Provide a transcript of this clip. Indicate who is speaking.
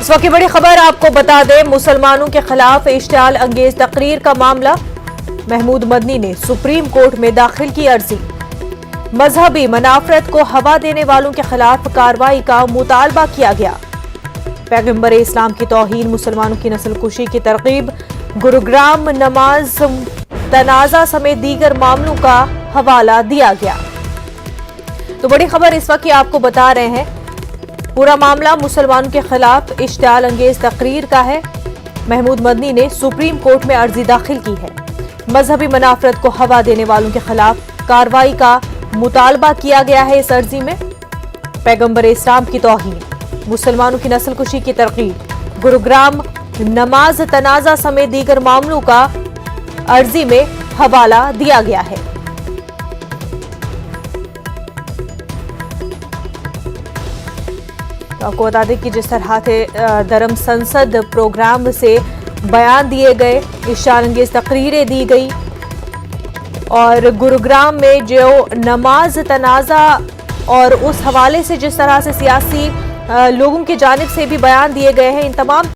Speaker 1: इस वक्त की बड़ी खबर आपको बता दें, मुसलमानों के खिलाफ इश्तियाल अंगेज तकरीर का मामला। महमूद मदनी ने सुप्रीम कोर्ट में दाखिल की अर्जी। मजहबी मनाफरत को हवा देने वालों के खिलाफ कार्रवाई का मुतालबा किया गया। पैगंबर इस्लाम की तौहीन, मुसलमानों की नस्ल कुशी की तरकीब, गुरुग्राम नमाज तनाजा समेत दीगर मामलों का हवाला दिया गया। तो बड़ी खबर इस वक्त आपको बता रहे हैं, पूरा मामला मुसलमानों के खिलाफ इश्तियाल अंगेज तकरीर का है। महमूद मदनी ने सुप्रीम कोर्ट में अर्जी दाखिल की है। मजहबी मनाफरत को हवा देने वालों के खिलाफ कार्रवाई का मुतालबा किया गया है। इस अर्जी में पैगंबर इस्लाम की तौहीन, मुसलमानों की नस्ल कुशी की तरकीब, गुरुग्राम नमाज तनाजा समेत दीगर मामलों का अर्जी में हवाला दिया गया है। तो आपको बता दें कि जिस तरह से धर्म संसद प्रोग्राम से बयान दिए गए, इश्तियाल अंगेज तकरीरें दी गई और गुरुग्राम में जो नमाज तनाजा और उस हवाले से जिस तरह से सियासी लोगों की जानिब से भी बयान दिए गए हैं, इन तमाम